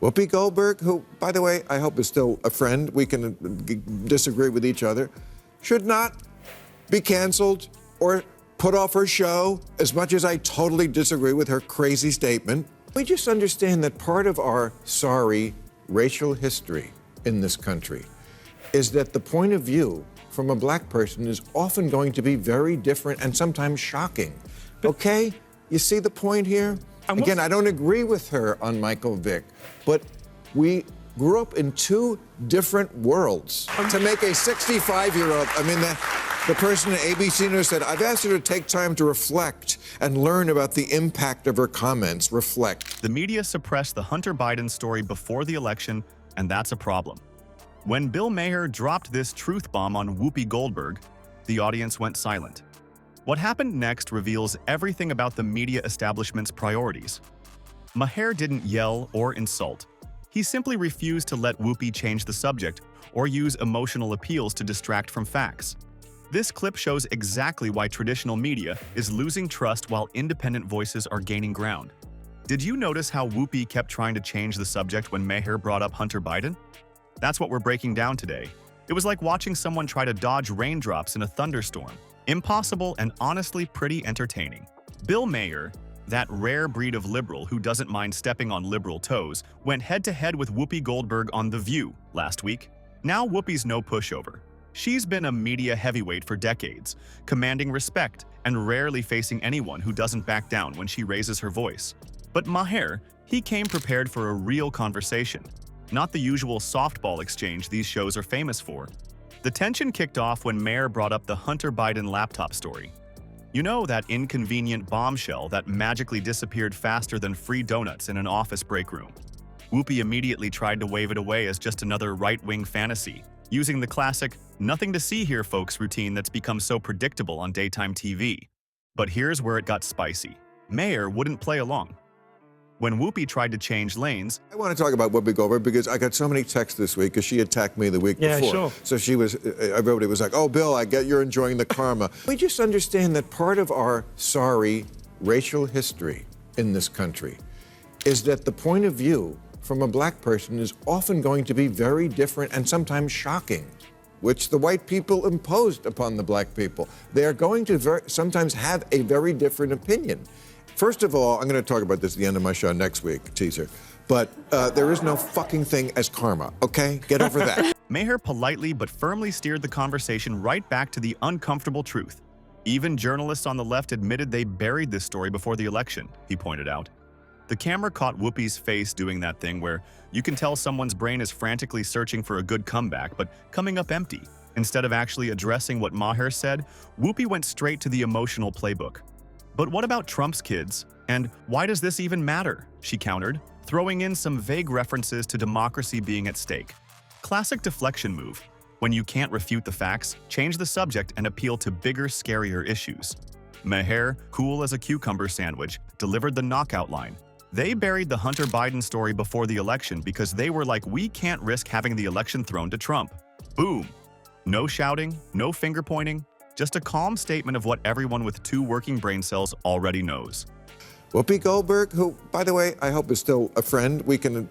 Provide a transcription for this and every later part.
Whoopi Goldberg, who, by the way, I hope is still a friend, we can disagree with each other, should not be canceled or put off her show, as much as I totally disagree with her crazy statement. We just understand that part of our sorry racial history in this country is that the point of view from a black person is often going to be very different and sometimes shocking. Okay? You see the point here? Again, I don't agree with her on Michael Vick, but we grew up in two different worlds. To make a 65-year-old, I mean, the person at ABC News said, I've asked her to take time to reflect and learn about the impact of her comments. Reflect. The media suppressed the Hunter Biden story before the election, and that's a problem. When Bill Maher dropped this truth bomb on Whoopi Goldberg, the audience went silent. What happened next reveals everything about the media establishment's priorities. Maher didn't yell or insult. He simply refused to let Whoopi change the subject or use emotional appeals to distract from facts. This clip shows exactly why traditional media is losing trust while independent voices are gaining ground. Did you notice how Whoopi kept trying to change the subject when Maher brought up Hunter Biden? That's what we're breaking down today. It was like watching someone try to dodge raindrops in a thunderstorm. Impossible and honestly pretty entertaining. Bill Maher, that rare breed of liberal who doesn't mind stepping on liberal toes, went head-to-head with Whoopi Goldberg on The View last week. Now Whoopi's no pushover. She's been a media heavyweight for decades, commanding respect and rarely facing anyone who doesn't back down when she raises her voice. But Maher, he came prepared for a real conversation, not the usual softball exchange these shows are famous for. The tension kicked off when Maher brought up the Hunter Biden laptop story. You know, that inconvenient bombshell that magically disappeared faster than free donuts in an office break room. Whoopi immediately tried to wave it away as just another right-wing fantasy, using the classic "nothing to see here, folks" routine that's become so predictable on daytime TV. But here's where it got spicy. Maher wouldn't play along. When Whoopi tried to change lanes... I want to talk about Whoopi Goldberg because I got so many texts this week because she attacked me the week before. Sure. So everybody was like, oh, Bill, I get you're enjoying the karma. We just understand that part of our sorry racial history in this country is that the point of view from a black person is often going to be very different and sometimes shocking, which the white people imposed upon the black people. They are going to sometimes have a very different opinion. First of all, I'm going to talk about this at the end of my show next week, teaser. But there is no fucking thing as karma, okay? Get over that. Maher politely but firmly steered the conversation right back to the uncomfortable truth. Even journalists on the left admitted they buried this story before the election, he pointed out. The camera caught Whoopi's face doing that thing where you can tell someone's brain is frantically searching for a good comeback, but coming up empty. Instead of actually addressing what Maher said, Whoopi went straight to the emotional playbook. But what about Trump's kids? And why does this even matter? She countered, throwing in some vague references to democracy being at stake. Classic deflection move. When you can't refute the facts, change the subject and appeal to bigger, scarier issues. Maher, cool as a cucumber sandwich, delivered the knockout line. They buried the Hunter Biden story before the election because they were like, we can't risk having the election thrown to Trump. Boom. No shouting, no finger pointing. Just a calm statement of what everyone with two working brain cells already knows. Whoopi Goldberg, who, by the way, I hope is still a friend, we can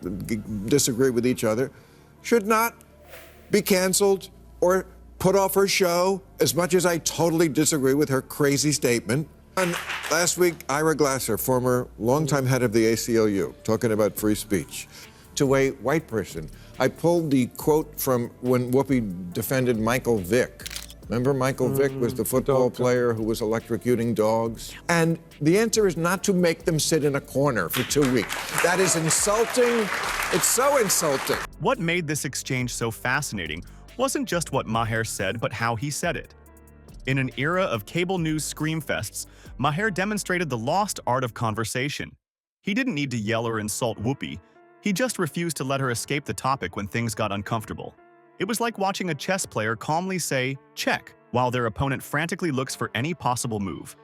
disagree with each other, should not be canceled or put off her show, as much as I totally disagree with her crazy statement. And last week, Ira Glasser, former longtime head of the ACLU, talking about free speech, to a white person. I pulled the quote from when Whoopi defended Michael Vick. Remember Michael Vick was the football player who was electrocuting dogs? And the answer is not to make them sit in a corner for 2 weeks. That is insulting. It's so insulting. What made this exchange so fascinating wasn't just what Maher said, but how he said it. In an era of cable news screamfests, Maher demonstrated the lost art of conversation. He didn't need to yell or insult Whoopi. He just refused to let her escape the topic when things got uncomfortable. It was like watching a chess player calmly say, check, while their opponent frantically looks for any possible move.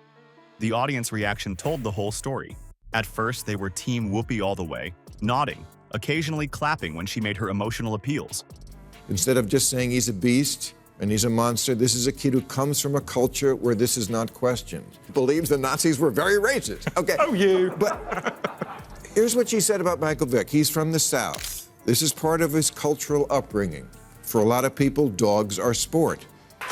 The audience reaction told the whole story. At first, they were Team Whoopi all the way, nodding, occasionally clapping when she made her emotional appeals. Instead of just saying he's a beast and he's a monster, this is a kid who comes from a culture where this is not questioned. Believes the Nazis were very racist. Okay. Oh, you. But Here's what she said about Michael Vick. He's from the South. This is part of his cultural upbringing. For a lot of people, dogs are sport.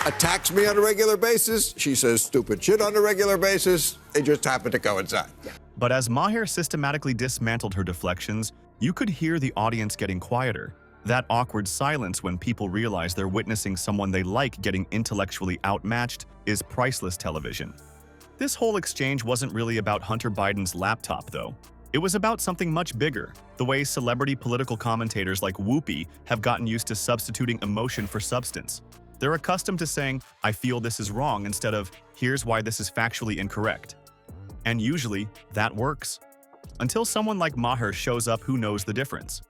Attacks me on a regular basis. She says stupid shit on a regular basis. They just happen to coincide. But as Maher systematically dismantled her deflections, you could hear the audience getting quieter. That awkward silence when people realize they're witnessing someone they like getting intellectually outmatched is priceless television. This whole exchange wasn't really about Hunter Biden's laptop, though. It was about something much bigger, the way celebrity political commentators like Whoopi have gotten used to substituting emotion for substance. They're accustomed to saying, "I feel this is wrong," instead of, "Here's why this is factually incorrect." And usually, that works. Until someone like Maher shows up who knows the difference.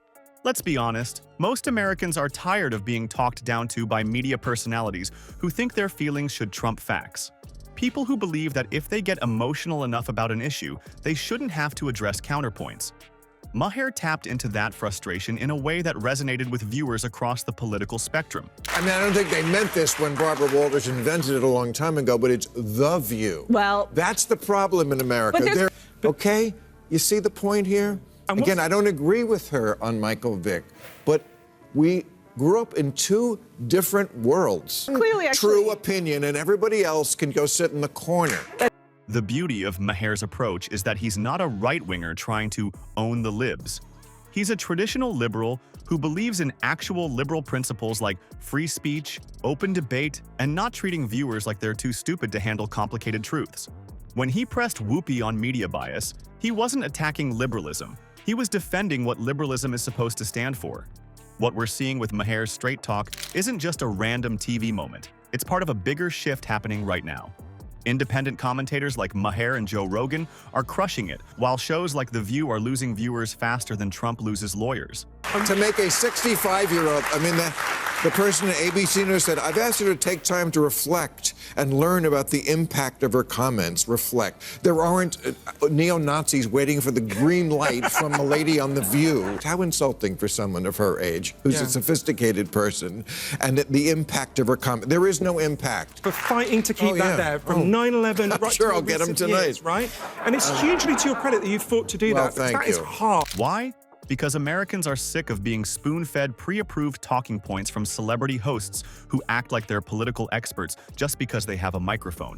Let's be honest, most Americans are tired of being talked down to by media personalities who think their feelings should trump facts. People who believe that if they get emotional enough about an issue, they shouldn't have to address counterpoints. Maher tapped into that frustration in a way that resonated with viewers across the political spectrum. I mean, I don't think they meant this when Barbara Walters invented it a long time ago, but it's the view. Well, that's the problem in America. Okay, you see the point here? Again, I don't agree with her on Michael Vick, but we grew up in two different worlds. Clearly, actually. True opinion, and everybody else can go sit in the corner. The beauty of Maher's approach is that he's not a right-winger trying to own the libs. He's a traditional liberal who believes in actual liberal principles like free speech, open debate, and not treating viewers like they're too stupid to handle complicated truths. When he pressed Whoopi on media bias, he wasn't attacking liberalism. He was defending what liberalism is supposed to stand for. What we're seeing with Maher's straight talk isn't just a random TV moment. It's part of a bigger shift happening right now. Independent commentators like Maher and Joe Rogan are crushing it, while shows like The View are losing viewers faster than Trump loses lawyers. To make a 65-year-old, I mean, the person at ABC News said, I've asked her to take time to reflect and learn about the impact of her comments. Reflect. There aren't neo-Nazis waiting for the green light from a lady on The View. How insulting for someone of her age, who's a sophisticated person, and the impact of her comment. There is no impact. For fighting to keep that there from 9/11 right sure to I'll get him tonight. years, right? And it's hugely to your credit that you fought to do that. Thank That you. is hard. Why? Because Americans are sick of being spoon-fed pre-approved talking points from celebrity hosts who act like they're political experts just because they have a microphone.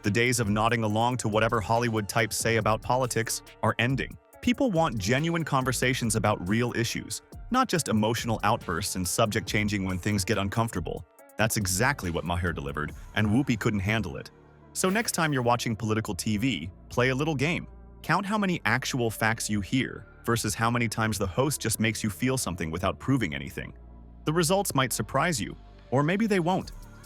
The days of nodding along to whatever Hollywood types say about politics are ending. People want genuine conversations about real issues, not just emotional outbursts and subject changing when things get uncomfortable. That's exactly what Maher delivered, and Whoopi couldn't handle it. So next time you're watching political TV, play a little game. Count how many actual facts you hear versus how many times the host just makes you feel something without proving anything. The results might surprise you, or maybe they won't.